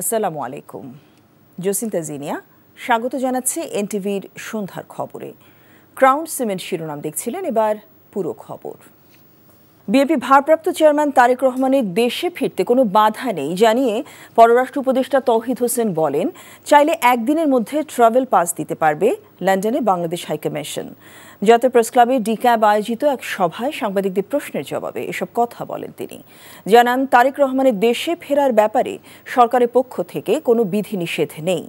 আসসালামু আলাইকুম। জসিন্তা জিনিয়া স্বাগত জানাচ্ছি এনটিভির সন্ধ্যার খবরে। ক্রাউন সিমেন্ট শিরোনাম দেখছিলেন, এবার পুরো খবর। বিএনপি ভারপ্রাপ্ত চেয়ারম্যান তারেক রহমানের দেশে ফিরতে কোনো বাধা নেই জানিয়ে পররাষ্ট্র উপদেষ্টা তৌহিদ হোসেন বলেন, চাইলে একদিনের মধ্যে ট্রাভেল পাস দিতে পারবে লন্ডনে বাংলাদেশ হাইকমিশন। জাতীয় প্রেস ক্লাবে ডিক্যাব আয়োজিত এক সভায় সাংবাদিকদের প্রশ্নের জবাবে এসব কথা বলেন তিনি। জানান, তারেক রহমানের দেশে ফেরার ব্যাপারে সরকারের পক্ষ থেকে কোনো বিধিনিষেধ নেই।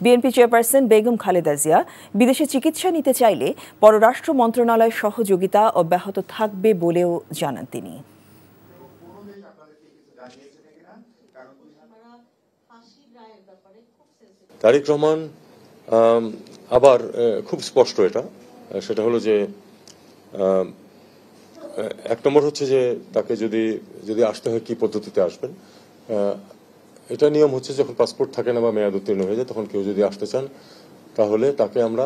বিএনপি চেয়ারপারসন বেগম খালেদা জিয়া বিদেশে চিকিৎসা নিতে চাইলে পররাষ্ট্র মন্ত্রণালয়ের সহযোগিতা অব্যাহত থাকবে বলেও জানান তিনি। তারেক রহমান আবার খুব স্পষ্ট সেটা হলো যে এক নম্বর হচ্ছে যে তাকে যদি আসতে হয় কি পদ্ধতিতে আসবেন। এটা নিয়ম হচ্ছে যখন পাসপোর্ট থাকে না বা মেয়াদ উত্তীর্ণ হয়ে যায় তখন কেউ যদি আসতে চান তাহলে তাকে আমরা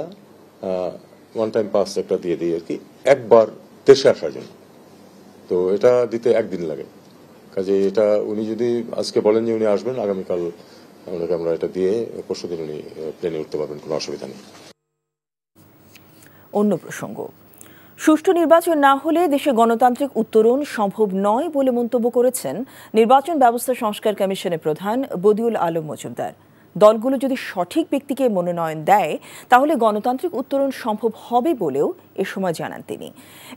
ওয়ান টাইম পাস একটা দিয়ে দিই আর কি, একবার দেশে আসার জন্য। তো এটা দিতে একদিন লাগে। কাজে এটা উনি যদি আজকে বলেন যে উনি আসবেন, আগামীকাল ওনাকে আমরা এটা দিয়ে পরশুদিন উনি প্লেনে উঠতে পারবেন, কোনো অসুবিধা নেই। অন্য প্রসঙ্গ, সুষ্ঠু নির্বাচন না হলে দেশে গণতান্ত্রিক উত্তরণ সম্ভব নয় বলে মন্তব্য করেছেন নির্বাচন ব্যবস্থা সংস্কার কমিশনের প্রধান বদিউল আলম মজুমদার। দলগুলো যদি সঠিক ব্যক্তিকে মনোনয়ন দেয় তাহলে গণতান্ত্রিক উত্তরণ সম্ভব হবে বলেও এ সময় জানান তিনি।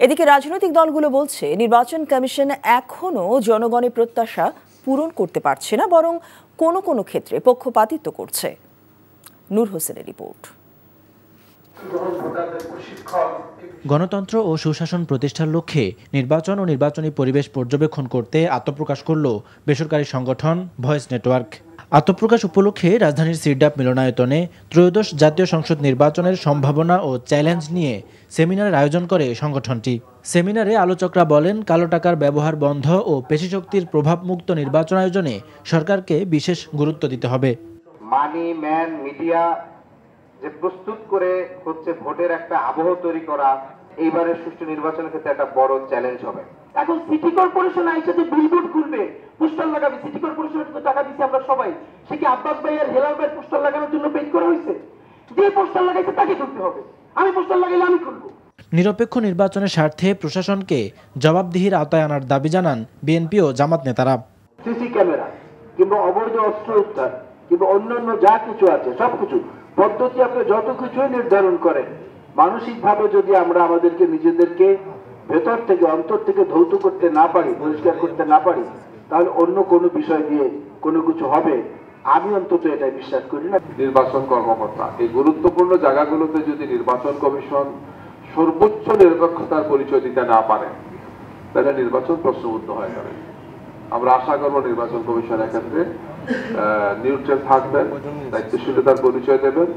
এদিকে রাজনৈতিক দলগুলো বলছে, নির্বাচন কমিশন এখনও জনগণের প্রত্যাশা পূরণ করতে পারছে না, বরং কোনো কোনো ক্ষেত্রে পক্ষপাতিত্ব করছে। নূর হোসেনের রিপোর্ট। গণতন্ত্র ও সুশাসন প্রতিষ্ঠার লক্ষ্যে নির্বাচন ও নির্বাচনী পরিবেশ পর্যবেক্ষণ করতে আত্মপ্রকাশ করল বেসরকারি সংগঠন ভয়েস নেটওয়ার্ক। আত্মপ্রকাশ উপলক্ষে রাজধানীর সিরডাপ মিলনায়তনে ত্রয়োদশ জাতীয় সংসদ নির্বাচনের সম্ভাবনা ও চ্যালেঞ্জ নিয়ে সেমিনারের আয়োজন করে সংগঠনটি। সেমিনারে আলোচকরা বলেন, কালো টাকার ব্যবহার বন্ধ ও পেশিশক্তির প্রভাবমুক্ত নির্বাচন আয়োজনে সরকারকে বিশেষ গুরুত্ব দিতে হবে। মানি ম্যান মিডিয়া যে প্রস্তুত করে হচ্ছে ভোটের একটা আবহ তৈরি করা, এইবারের সুষ্ঠু নির্বাচনের ক্ষেত্রে একটা বড় চ্যালেঞ্জ হবে। এখন সিটি কর্পোরেশন আইসা যে বিলবোর্ড খুলবে, পোস্টার লাগাবে, সিটি কর্পোরেশনের তো টাকা দিচ্ছি আমরা সবাই, সে কি আব্বাস ভাই আর হেলাল ভাই পোস্টার লাগানোর জন্য পেজ করা হয়েছে? যে পোস্টার লাগাইছে তাকে খুলতে হবে, আমি পোস্টার লাগাইলে আমি খুলবো। নিরপেক্ষ নির্বাচনের স্বার্থে প্রশাসনকে জবাবদিহির আওতায় আনার দাবি জানান বিএনপি ও জামাত নেতারা। সিসি ক্যামেরা কিংবা অবৈধ অস্ত্র উদ্ধার কিংবা অন্যান্য যা কিছু আছে সবকিছু পদ্ধতি আপনি যত কিছুই নির্ধারণ করেন, মানসিকভাবে যদি আমরা আমাদেরকে নিজেদেরকে ভেতর থেকে অন্তর থেকে ধৌত করতে না পারি, পরিষ্কার করতে না পারি, তাহলে অন্য কোনো বিষয় দিয়ে কোনো কিছু হবে আমি অন্তত এটাই বিশ্বাস করি না। নির্বাচন কর্মকর্তা এই গুরুত্বপূর্ণ জায়গাগুলোতে যদি নির্বাচন কমিশন সর্বোচ্চ নিরপেক্ষতার পরিচয় দিতে না পারে তাহলে নির্বাচন প্রশ্নবুদ্ধ হয়ে যাবে। আমরা আশা করব নির্বাচন কমিশনের ক্ষেত্রে নিউট্রাল থাকবেন, দায়িত্বশীলতার পরিচয় দেবেন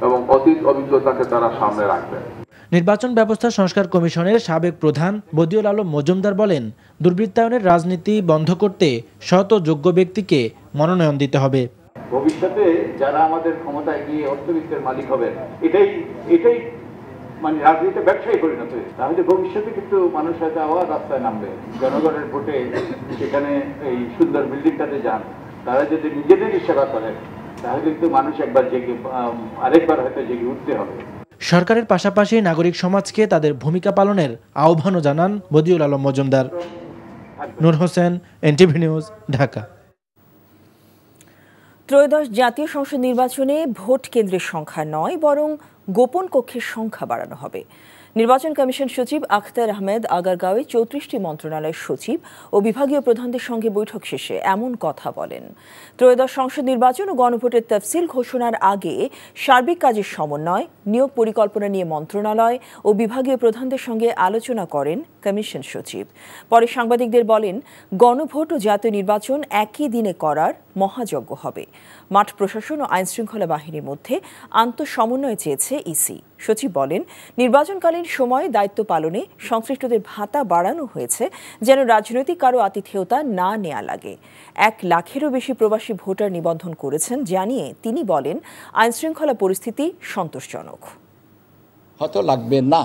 এবং অতীত অভিজ্ঞতাকে তারা সামনে রাখবেন। নির্বাচন ব্যবস্থা সংস্কার কমিশনের সাবেক প্রধান বদিউল আলম মজুমদার বলেন, দুর্বৃত্তায়নের রাজনীতি বন্ধ করতে সৎ ও যোগ্য ব্যক্তিকে মনোনয়ন দিতে হবে। ভবিষ্যতে যারা আমাদের ক্ষমতায় গিয়ে অর্থবিত্তের মালিক হবেন, এটাই মানে রাজনীতি ব্যবসায়ী পরিণত হয়েছে, তাহলে ভবিষ্যতে কিন্তু মানুষ হয়তো আবার রাস্তায় নামবে। জনগণের ভোটে সেখানে এই সুন্দর বিল্ডিংটাতে যান, তারা যদি নিজেদেরই সেবা করেন তাহলে কিন্তু মানুষ একবার জেগে আরেকবার হয়তো জেগে উঠতে হবে। সরকারের পাশাপাশি নাগরিক সমাজকে তাদের ভূমিকা পালনের আহ্বানও জানান বদিউল আলম মজুমদার। নূর হোসেন, এনটিভি নিউজ, ঢাকা। ত্রয়োদশ জাতীয় সংসদ নির্বাচনে ভোট কেন্দ্রের সংখ্যা নয়, বরং গোপন কক্ষের সংখ্যা বাড়ানো হবে। নির্বাচন কমিশন সচিব আখতার আহমেদ আগারগাঁওয়ে 34টি মন্ত্রণালয়ের সচিব ও বিভাগীয় প্রধানদের সঙ্গে বৈঠক শেষে এমন কথা বলেন। ত্রয়োদশ সংসদ নির্বাচন ও গণভোটের তফসিল ঘোষণার আগে সার্বিক কাজের সমন্বয়, নিয়োগ পরিকল্পনা নিয়ে মন্ত্রণালয় ও বিভাগীয় প্রধানদের সঙ্গে আলোচনা করেন কমিশন সচিব। পরে সাংবাদিকদের বলেন, গণভোট ও জাতীয় নির্বাচন একই দিনে করার মহাযজ্ঞ হবে। মাঠ প্রশাসন ও আইনশৃঙ্খলা বাহিনীর মধ্যে আন্তঃসমন্বয় চেয়েছে ইসি। সচিব বলেন, নির্বাচনকালীন সময়ে দায়িত্ব পালনে সংশ্লিষ্টদের ভাতা বাড়ানো হয়েছে যেন রাজনৈতিক কারো আতিথেয়তা না নেওয়া লাগে। 1 লাখেরও বেশি প্রবাসী ভোটার নিবন্ধন করেছেন জানিয়ে তিনি বলেন, আইনশৃঙ্খলা পরিস্থিতি সন্তোষজনক। হয়তো লাগবে না,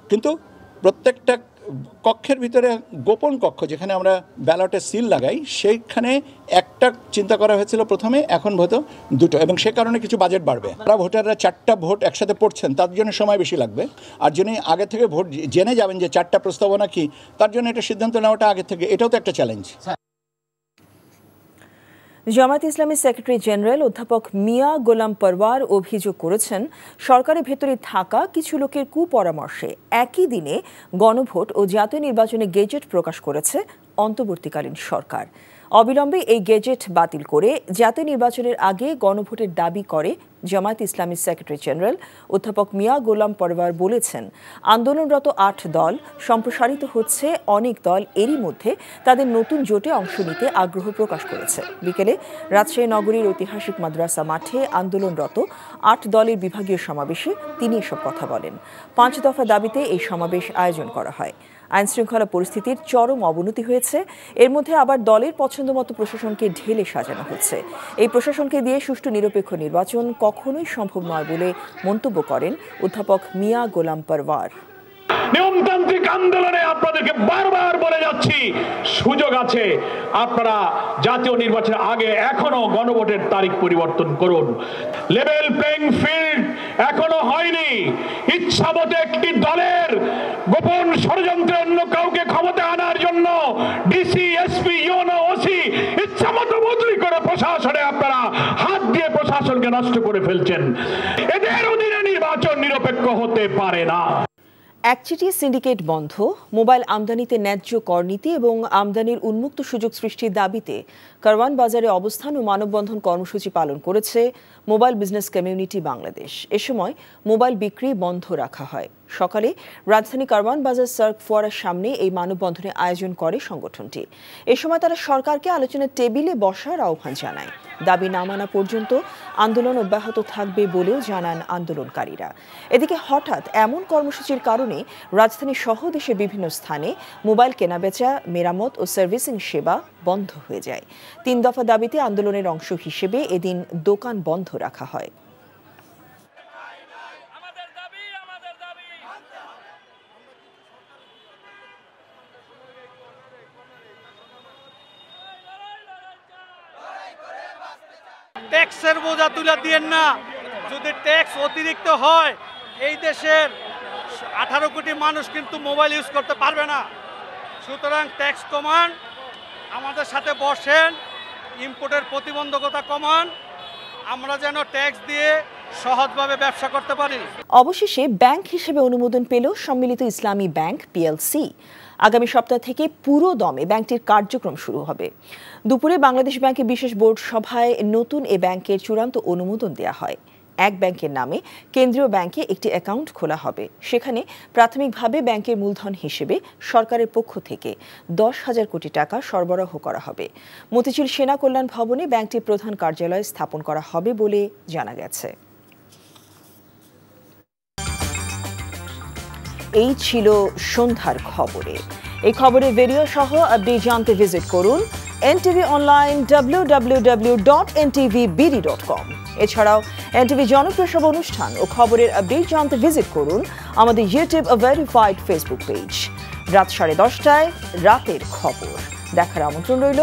কিন্তু প্রত্যেকটা কক্ষের ভিতরে গোপন কক্ষ যেখানে আমরা ব্যালটে সিল লাগাই, সেইখানে একটা চিন্তা করা হয়েছিল প্রথমে, এখন হয়তো দুটো, এবং সে কারণে কিছু বাজেট বাড়বে। ভোটাররা 4টা ভোট একসাথে পড়ছেন, তার জন্য সময় বেশি লাগবে। আর যিনি আগে থেকে ভোট জেনে যাবেন যে 4টা প্রস্তাবনা কি, তার জন্য এটা সিদ্ধান্ত নেওয়াটা আগে থেকে, এটাও তো একটা চ্যালেঞ্জ। জামায়াত ইসলামীর সেক্রেটারি জেনারেল অধ্যাপক মিয়া গোলাম পরওয়ার অভিযোগ করেছেন, সরকারের ভেতরে থাকা কিছু লোকের কুপরামর্শে একই দিনে গণভোট ও জাতীয় নির্বাচনে গেজেট প্রকাশ করেছে অন্তর্বর্তীকালীন সরকার। অবিলম্বে এই গেজেট বাতিল করে জাতীয় নির্বাচনের আগে গণভোটের দাবি করে জামায়াত ইসলামীর সেক্রেটারি জেনারেল অধ্যাপক মিয়া গোলাম পরওয়ার বলেছেন, আন্দোলনরত 8 দল সম্প্রসারিত হচ্ছে, অনেক দল এরই মধ্যে তাদের নতুন জোটে অংশ নিতে আগ্রহ প্রকাশ করেছে। বিকেলে রাজশাহী নগরীর ঐতিহাসিক মাদ্রাসা মাঠে আন্দোলনরত 8 দলের বিভাগীয় সমাবেশে তিনি এসব কথা বলেন। 5 দফা দাবিতে এই সমাবেশ আয়োজন করা হয়। আইনশৃঙ্খলা পরিস্থিতির চরম অবনতি হয়েছে, এর মধ্যে আবার দলের পছন্দমতো প্রশাসনকে ঢেলে সাজানো হচ্ছে। এই প্রশাসনকে দিয়ে সুষ্ঠু নিরপেক্ষ নির্বাচন কখনোই সম্ভব নয় বলে মন্তব্য করেন অধ্যাপক মিয়া গোলাম পরওয়ার। নিয়মতান্ত্রিক আন্দোলনে আপনাদেরকে বারবার বলে যাচ্ছি, সুযোগ আছে, আপনারা জাতীয় নির্বাচনের আগে এখনো গণভোটের তারিখ পরিবর্তন করুন। লেভেল প্লেইং ফিল্ড এখনো হয়নি। ইচ্ছামতো একটি দলের গোপন ষড়যন্ত্রে অন্য কাউকে ক্ষমতা আনার জন্য ডিসি, এসপি, ইউনো, ওসি ইচ্ছামতো বদলি করে প্রশাসনে আপনারা হাত দিয়ে প্রশাসনকে নষ্ট করে ফেলছেন। এদের অধীনে নির্বাচন নিরপেক্ষ হতে পারে না। একচেটিয়া সিন্ডিকেট বন্ধ, মোবাইল আমদানিতে ন্যায্য কর নীতি এবং আমদানির উন্মুক্ত সুযোগ সৃষ্টির দাবিতে কারওয়ান বাজারে অবস্থান ও মানববন্ধন কর্মসূচি পালন করেছে মোবাইল বিজনেস কমিউনিটি বাংলাদেশ। এ সময় মোবাইল বিক্রি বন্ধ রাখা হয়। সকালে রাজধানী কারওয়ান বাজার সার্ক ফোয়ারার সামনে এই মানববন্ধনের আয়োজন করে সংগঠনটি। এ সময় তারা সরকারকে আলোচনার টেবিলে বসার আহ্বান জানায়। দাবি না মানা পর্যন্ত আন্দোলন অব্যাহত থাকবে বলেও জানান আন্দোলনকারীরা। এদিকে হঠাৎ এমন কর্মসূচির কারণে রাজধানী সহ দেশের বিভিন্ন স্থানে মোবাইল কেনাবেচা, মেরামত ও সার্ভিসিং সেবা বন্ধ হয়ে যায়। 3 দফা দাবিতে আন্দোলনের অংশ হিসেবে এদিন দোকান বন্ধ রাখা হয়। ট্যাক্সের বোঝা তুলে দিয়েন না। যদি ট্যাক্স অতিরিক্ত হয়, এই দেশের 18 কোটি মানুষ কিন্তু মোবাইল ইউজ করতে পারবে না। সুতরাং ট্যাক্স কমান, আমাদের সাথে বসেন, ইম্পোর্টের প্রতিবন্ধকতা কমান, আমরা যেন ট্যাক্স দিয়ে সহজভাবে ব্যবসা করতে পারি। অবশেষে ব্যাংক হিসেবে অনুমোদন পেল সম্মিলিত ইসলামী ব্যাংক পিএলসি। আগামী সপ্তাহ থেকে পুরো দমে ব্যাংকটির কার্যক্রম শুরু হবে। দুপুরে বাংলাদেশ ব্যাংকের বিশেষ বোর্ড সভায় নতুন এ ব্যাংকের চূড়ান্ত অনুমোদন দেওয়া হয়। এক ব্যাংকের নামে কেন্দ্রীয় ব্যাংকে একটি অ্যাকাউন্ট খোলা হবে। সেখানে প্রাথমিকভাবে ব্যাংকের মূলধন হিসেবে সরকারের পক্ষ থেকে 10,000 কোটি টাকা সরবরাহ করা হবে। মতিঝিল সেনা কল্যাণ ভবনে ব্যাংকটির প্রধান কার্যালয় স্থাপন করা হবে বলে জানা গেছে। এই ছিল সন্ধ্যার খবরে। এই খবরের ভিডিও সহ আপডেট জানতে ভিজিট করুন NTV অনলাইন www.ntvbd.com। এছাড়াও NTV জনপ্রিয় সব অনুষ্ঠান ও খবরের আপডেট জানতে ভিজিট করুন আমাদের ইউটিউব ভেরিফাইড ফেসবুক পেজ। রাত 10:30টায় রাতের খবর দেখার আমন্ত্রণ রইল।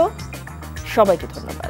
সবাইকে ধন্যবাদ।